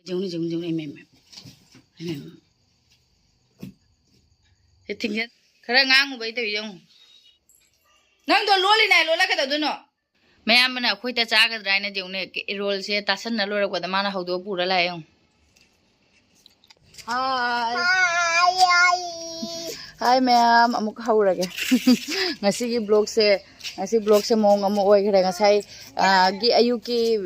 Jung jung jung em. Thế thình nhất. Khá là ngang với tôi dùng. Ngang tôi lúa này lúa là cái đầu nó. Mấy em nào khui ta cha cái dry này dùng này cái roll xe ta sân nó lúa rồi mà nó hậu đũa pura lại không. Hi. Hi ma'am, amuk hau ra kya. Ngasi ki blog se mong amu oi khare ngasai gi ayuki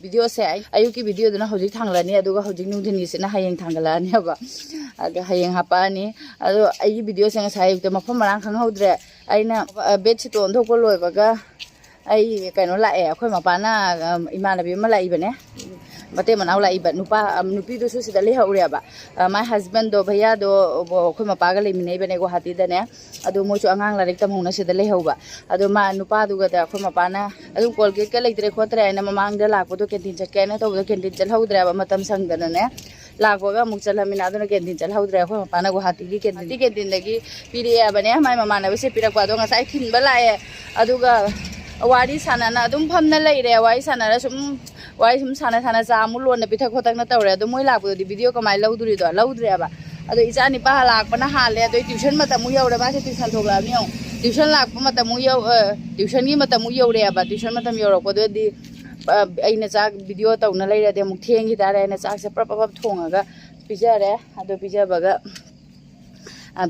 video se ayuki video duna hojik thanglani aduga hojik nungdini se na hayeng thanggalani aba aga hayeng hapa ni adu ai video se ngasai te mafam marang khang haudre aina bed sit on thok loi baga ai kaino la e akhoi mapana imanabi ma lai bane mate manau lai ba nupa nupi do su sidale haure ba my husband do bhaiya do khoi mapa ga leminei bane go hati da ne adu mo chu angang la rektam hona sidale hauba adu ma nupa du ga da khoi mapa na adu colgate ka leitre khotre na mamang da lak do canteen chakke na to do canteen chal haudra ba matam sang da ne lak ga muk chalamina do canteen chal haudra khoi mapa na go hati gi canteen da gi piriya bane my mama na se pirak pa do nga sai thin ba lae adu ga wari sana na adum phamna leire wari sana ra sum wai sum sana sana cha mulon na pithak khotak na tawre adu moi lak di video kamai lauduri do laudre ba adu icha ni pa lak pa na hale adu tuition mata mu yaure ba se tuition thogla mi tuition lak pa mata mu yaw tuition gi mata mu yaure ba tuition mata mi yauro ko do di aina cha video taw na leire de mu thengi tare na cha se prap thonga pijare adu pijaba ga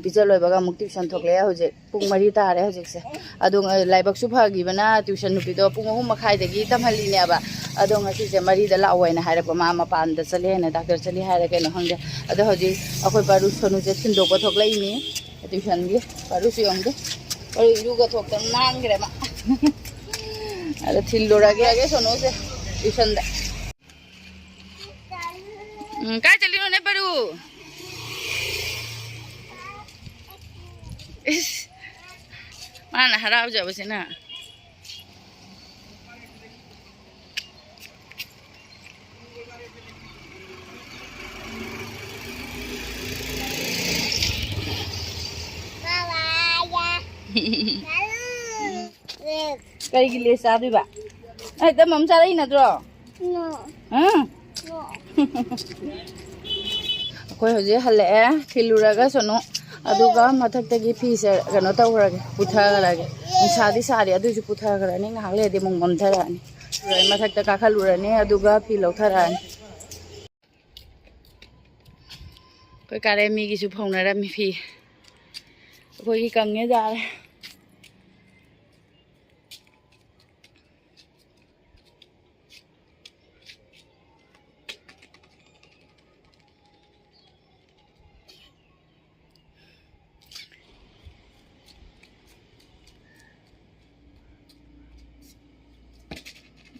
pizza loi baga muk tuition thokle hoje pung mari tare hoje se adong laibak su phagi bana tuition nupi do pung hum makhai dagi tamhali ne ba adong asi se mari da lawai na haira ma ma pan da chale na doctor chali haira ke no hangde ado hoje akoi paru sonu je thindo ko thoklai ni tuition gi paru si ong de paru ru ga thok tam nang gre ma ado thillo ra ge sonu se tuition da ka chali no ne paru mana harap jawab sih na kali gile sabi ba ay tamam saray na dro no akoy hoje halle khiluraga sono aduga mathak tagi fise gano tawrage puthagarage sadi sari adu ju puthagarani ngahle de mong momtharani rai mathak ta kakhalurani aduga fi lawtharani koi kare mi gi su phonara mi fi koi gi kangne jare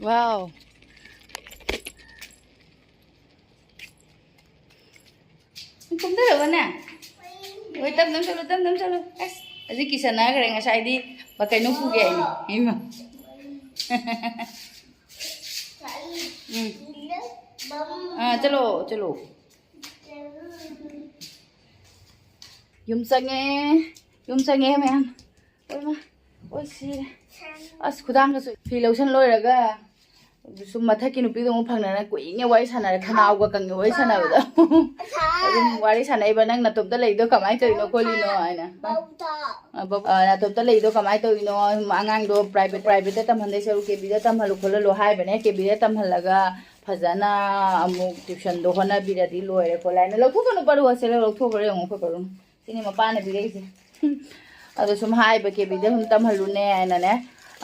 wow không thấy được nè ôi tâm chalo aji kisana kare nga sai di pakai no puge ni hima chalo yum sange mẹ em ôi ma ôi xì as khudang ka phi lotion loi raga sum mathaki nupi do phangna na koi nge wai sana khanaw ga kang wai sana ba adum wari sana iba nang na top da lei do kamai to no koli no aina na top da lei do kamai to no angang do private ta tamhande saru ke bi da tamhalu khola lo hai bane ke bi da tamhalaga phajana amuk tuition do hona bi da di loire kolai na lokhu ko no paru asele lokhu bare ngo ko paru sini ma pa na bi reise ado sum hai ba ke bi da hum tamhalu ne aina ne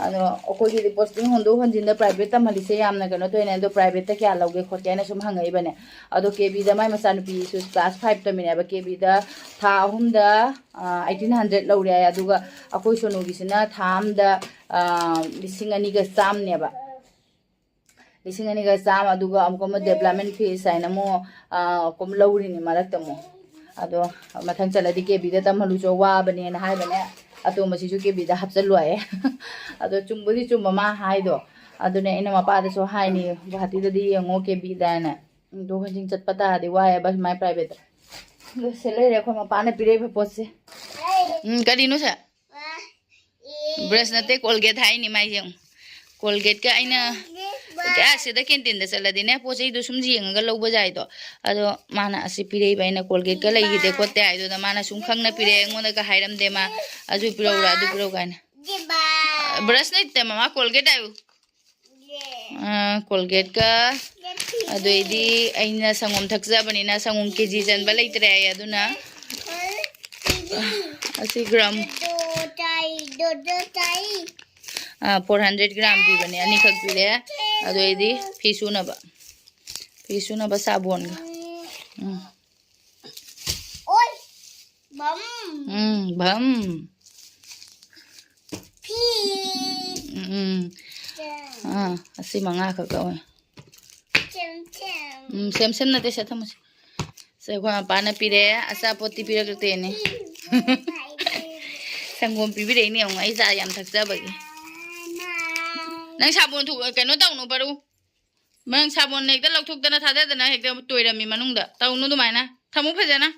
ano okoi gi posting hondo honjin da private ta mali se yamna gano to ene do private ta kya loge khote na sum hangai bane ado kb da mai masan pi su class 5 ta mine ba kb da tha hum da 1800 lawre ya aduga akoi sonu gi sina tham da lising ani ga sam ne ba lising ani ga sam aduga amko ma development fees aina mo kom lawri ni marak ta mo ado mathang chala di kb da tamhalu jo wa bane na hai bane ato masisu ke bida hapsal loe ado chumbudi chumama hai do ado ne ina mapa da so hai ni bahati da di ngo ke bida na do hajing chat pata di wa ya bas my private do sele re ko mapa na pire phe pose kadi no sa brush na te colgate hai ni mai jeng colgate ka aina क्या सिदा canteen दे चलदीने पोचै दो सुम जिंगगा लौबा जाय दो अदो माना असि पिरे बाइना Colgate का लई दे कोते आय दो माना सुम खंगना पिरे अंगोना का हाइरम दे मा अजु पिरोरा अदु पिरो गाना ब्रश नहीं ते मामा कोलगेट आयु कोलगेट का अदुइदी अइना संगम थक्जाबनिना संगम केजी जनबा लैतरे आय अदुना असि ग्राम 400 ग्राम पीबने अनी खक पीरे अदुइदी फिसुनबा साबोन ओय बम भम फी असि मंगा खक ओय सेम सेम नते से थमस से खो पाना पीरे असा पोती पीरकतेने संगोम पीबिरे नि औ आई जा याम थक्जाबगी नंग साबोन थु कनो तौनु परू मंग साबोन हेक्ता लौथुक्तना थादेदना हेक्ता तोइरमी मनुंगदा तौनु दुमाइना थमु फजना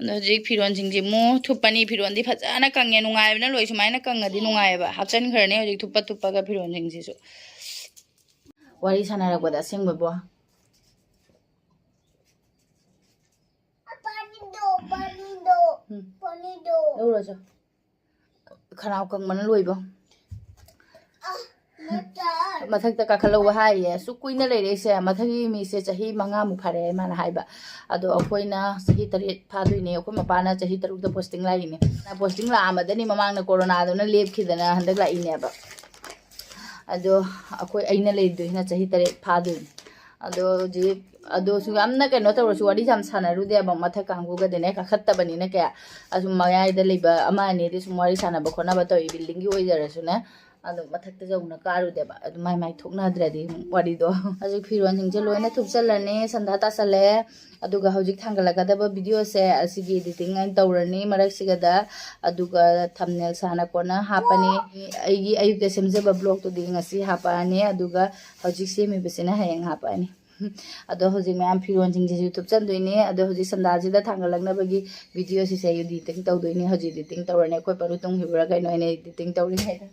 हजिक फिरोन सिंजे मो थुप्पनी फिरोन दी फजना कंगे नुंगायबना लोइ सुमाइना कंगदी नुंगायबा हापचन खरने हजिक थुप्पा थुप्पागा फिरोन सिंजेसु वारी सानारबदा सेंगबो पानी दो लौरजो खराव कंगमन लोइबो मथक्ता काखलौ हाइए सुकुइना लेरेसे मथगी मीसे चाही मंगा मु फारे माना हाइबा अदो अखोइना चाही 3 फादुइने अखोइ मपाना चाही 3 दा पोस्टिंग लाइने ना पोस्टिंग लामदनी ममांगना कोरोना दोना लेपखिदना हंदक लाइनेबा अदो अखोइ अइना लेदुइना चाही 3 फादुइने अदो जी अदो सु यामना कनो तवरसु वाडी जाम सानारुदे अब मथा कांगुगा देने खखत्तबनिना क्या असु मयाइदा लेबा अमाने दे सुम वाडी सानाबा खोनाबा तो बिल्डिंग की ओइजरसुना अदो मथक्ता जौना कारुदेबा अदो माइ माइ थोकनाद्रदि वाडीदो अजि फिरोन सिंजे लोइना थुपचलने संधा तासले अदुगा हौजिक थांगलगदबा वीडियो से असिगी एडिटिंग आइन तौरनी मरकसिगदा अदुगा थंबनेल साना कोना हापनी अइगी अयुक्ते सेमजेबा ब्लॉग तो दी ngasi हापाने अदुगा हौजिक सेमिबसिना हयंग हापानी अदो हौजिक मैम फिरोन सिंजे यूट्यूब चंदुइने अदो हौजिक संदाजिदा थांगलगनबगी वीडियो सिसे एडिटिंग तौदुइने हौजिक एडिटिंग तौरने कोइ परु तुंग हिबरा कइनो ने एडिटिंग तौरि हाइदा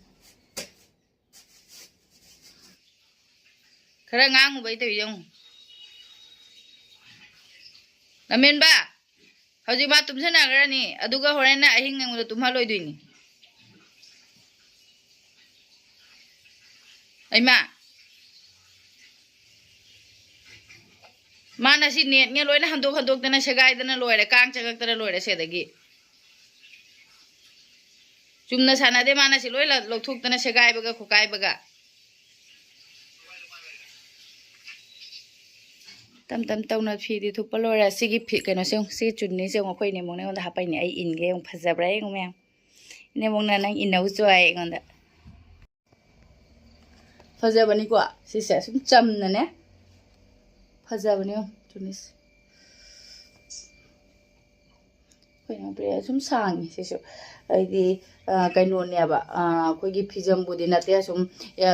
खरा ngang bai teu yong lamen ba hauji ba tumsana garani aduga horena ahing nang tumha loi duini aima mana si net nge loina handok handok dana segai dana loire kang chagak tara loire sedagi chumna sana de mana si loi la lokthuk dana segai baga khokai baga तम तम तौना फीदी थुप लोरा सिगी फी कनो से सि चुन्नी से खoi ने मोने ओंदा हापाइने आई इनगे ओं फजब्रा ए ओं मैम ने मोंगना नंग इनौ जोय ओंदा फजबनी को सिसे सुम चमना ने फजबनी चुन्नी खoi ना प्रे सुम सांगी सिसु आइदी कइनोनेबा अखोइगी फिजमबुदि नते सुम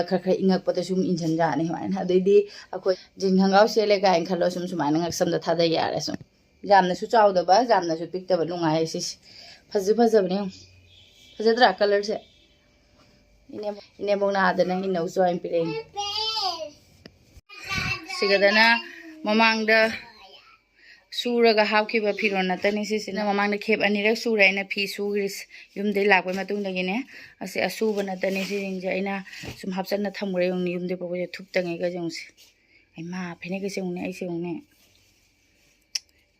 खरखर इंगकपदा सुम इंजन जाने हाइन अदैदी अखोइ जिंगंगाव सेले गाइन खलो सुम सुमाइन ngaksamda thada yare sum jamna su chawdaba jamna su piktaba lungai sis fajabne fajadra color se ine bongna adana inau join pire sigadana mamangda सूरगा हाउखिबा फिरोन नतनी सिसिना ममांगना खेब अनिरक सूराइना फी सूग्रिस युमदे लाकबे मतुंगदगिने असे असुब नतनी सिंजे आइना सुम हापचना थमरे युंग युमदे पबे थुपतंगे गा जोंसे आइमा फेने के सेउने आइ सेउने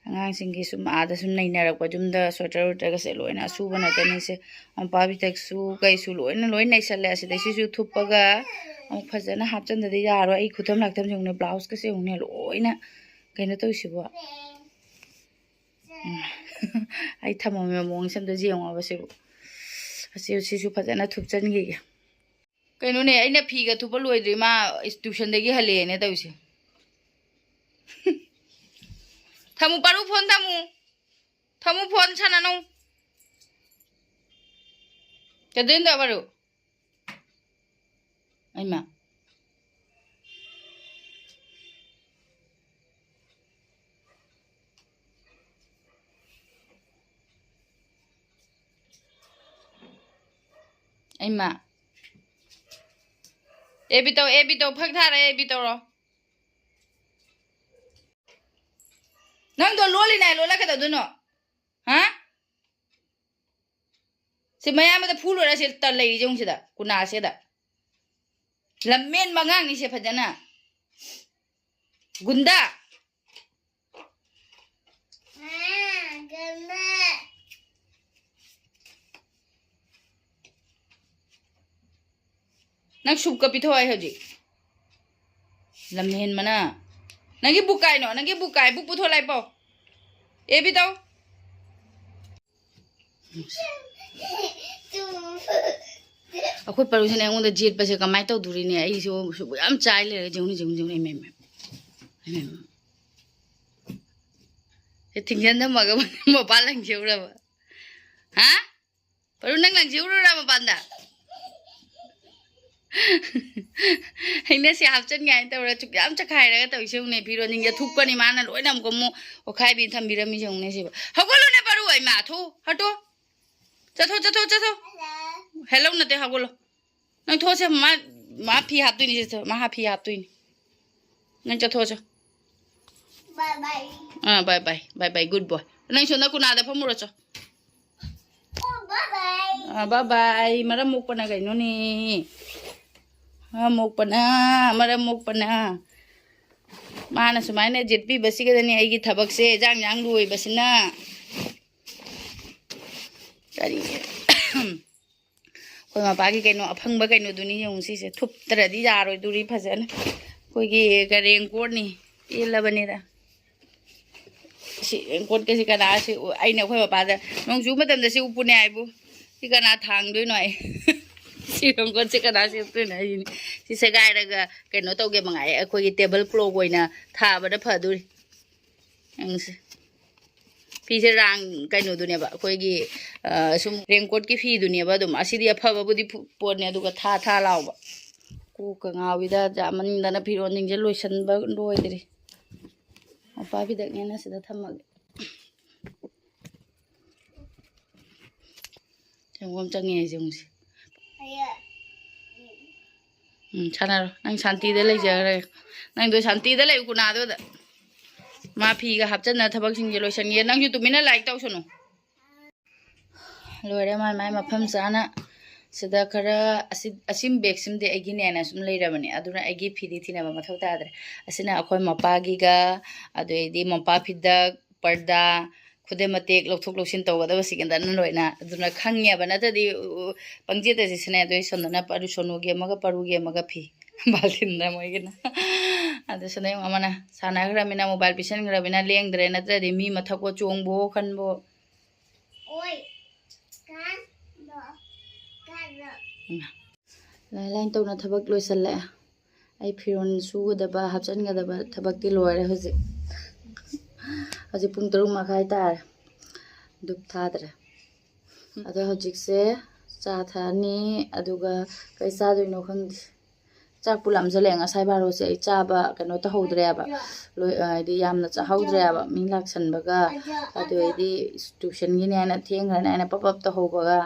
angang singi sum ada sum nainarak pa jumda sweater utaga se loina asub natani se ampa bitak su kai su loina loina isale ase dai su thupaga am phajana hapchan da yaro ai khutam laktam jungne blouse ka se unne loina kaina to sibo ai thamame mong sam da jiang ba se ase sisu phajana thupchan gi kaino ne aina phi ga thupa loidri ma tuition dagi hale ne tawse Thamu paru phone thamu phone sana no kadin da baru aima aima ए भी तो fuck था रे ए भी तो रो नंग तो lolly ना लोला के तो दुनो हाँ से मया में तो फूल वाला से तल ले जोंग से दा कुना से दा लम्मेन मंगांग ni से फजना गुंदा नंग सूप का पिथो आए हजी लम्हेन मना नंगी बुकाई नो नंगी बुकाई बुक पुथो लाई पाओ ए भी तो अखोई परुसन ऐंगोंदा जेट पसे कमाई तौदुरिने अइसो याम चाइ लेरे जेउनि मेम ए थिंगजन मग मपा लंग जेउरा हा परू नंग लंग जेउरा मपांदा हैने से हापचन गाय तौरा चुक याम चखाइरगा तौइसुने फिरो निंगे थुकपनि माना लोइनम कोमु ओखाइबि थम्बिरमि जौने सेबा हगोलुने परू आई मा थु हटो चथो हेलो नते हगोलो नंग थोसे मा फी हापतुइनि से मा फी हापतुइनि नंग चथो छ बाय बाय गुड बॉय नंग सोना कुनादा फमुरो छ बाय मरम मोकपना गइनो नि मोकपना मरम मोकपना माना सुमाइने जेटपी बसिगदनि आइगी थबक से जांग जांग लुइ बसिना करी कोई मपागी कइनो अफंग कइनो दुनी यौं सिसे थुपतरदी यारोय दुरी फजन कोइगी गरेंग कोडनी पेलबनेदा रेनकोट के कना से अने अखोई मपादा नोंजू मतमदा से उपुने आइबु सि कना थांगदोइनो आइ सि रेनकोट से कना से उपुने आइनि सि सगाइरगा कइनो तौगे मंगाय अखोई टेबल क्लॉक ओइना थाबदा फदुरि अंसे फीसे रांग कइनो दुनेबा अखोइगी सुम रेनकोट की फी दुनेबा दुम असिदि अफबबुदि पोने अदुगा था लावबा को कंगाविदा जामनिंदना फिरोन निंजे लोइसनबा लोइदरि अपा भी दगनेना सिदा थमगे जंगम चंगे जंगसे छानारो नंग शांति दे ले जरे नंग दो शांति दे ले कुनादो द मा फीगा हापचना थबक सिंगे लोइसनगे नंग यु तुमिना लाइक तौसनो लोरे माय मफम जाना सिदा खरा असिम बेग सिमदे आइगी नेना सुम लेरबने अदुना आइगी फिदी थिनाबा मथौ तादरे असिना अखोय मपागीगा अदुइदी मपा फिदक पर्दा खुदे मतेक लौथोक लौसिन तौगदब सिगंदन लोइना अदुना खंगेबा नतदी पंगजेते सिने अदुइ सोनना परू सोनोगे मगा परूगे मगा फी बालिंदा मोइगना अदु सने अमना सानाग्रमिना मोबाइल पिसनग्रमिना लेंद्रे नतदी मी मथको चोंगबो खनबो ओय कान लाइन तौना थबक लोइसल्ले आई फिरोन सुगदबा हापचनगदबा थबकती लोइरे हजि पुंग 3 मखाइ तारे दुप थादरे अदो हजिकसे चा थानी अदुगा कै चादोइनो खंगदि चाक पुलामजले ngasai baro se ai chaba kano ta hodreaba loi ai yamna cha hodreaba mi laksanbaga adu ai tuition gi ne na thengra na pop up ta hobaga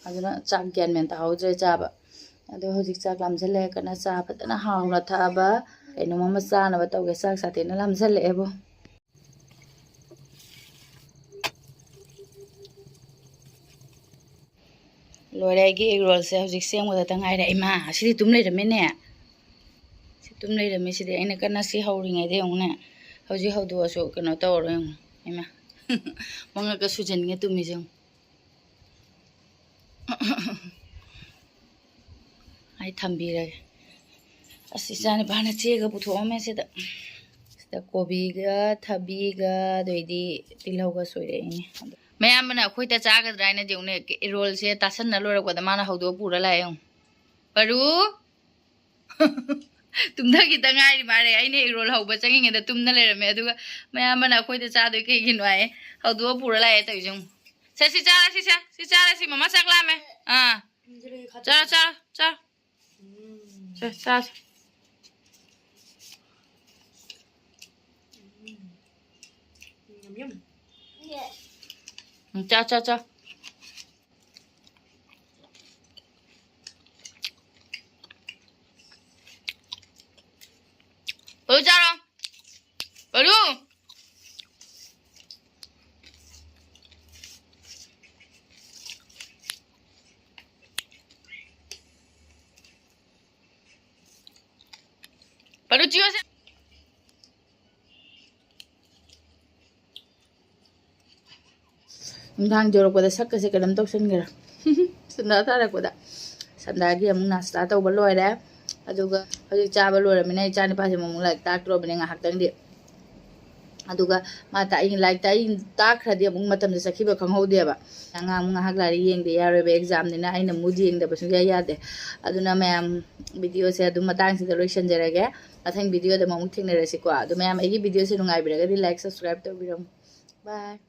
aduna chak gyan men ta hodre chaba adu hojik chak lamjale kana cha patana hauna thaba kaino mama cha na ba tawge chak sa te na lamjale ebo लोरेगी egg roll से हजिक सेंगोदा तंगाइ रे इमा सिदि तुम लेरमेने सि तुम लेरमे सिदि आइना कना सि हौरिङै दे उने हजि हौदुआसो कनो तौरो इमा मंगा का सुजनगे तुमि जों आई थम्बिरे असि जाने बाना चेगा पुथोमे सिदा सिदा कोबीगा थबीगा दोइदि तिलौगा सोइरेनी मैम अखोईता चागद्राइना जेउने रोल से तासन न लोरकदा माना हौदो पुरा लायो परू तुमदा किता गाइरि मारे आइने रोल हौबा चंगिङेदा तुमना लेरमे अदुगा मैम अखोईता चादोइ केगिनो आए हौदो पुरा लाए तइजों सि चारा सि ममा चाकलामे चा चा Baru. Baru cium sih. Ngang jorok pada sak kasi kadam tok sen gara. Senda tara ko da. Senda gi amung nasta taw ba loy da. Aduga hojik cha ba loy mina cha ni pa se mong like tak ro bine nga hak tang di. Aduga mata ing like ta ing tak khadi amung matam de sakhi ba khang ho de ba. Nga amung hak la ri yeng de ya re be exam ni na aina mudi yeng da ba su ya de. Aduna ma'am video se adu matang si da loisan jarage. Athang video da mamuk thing ne rasi ko adu ma'am egi video se nungai biraga di like subscribe to biram. Bye.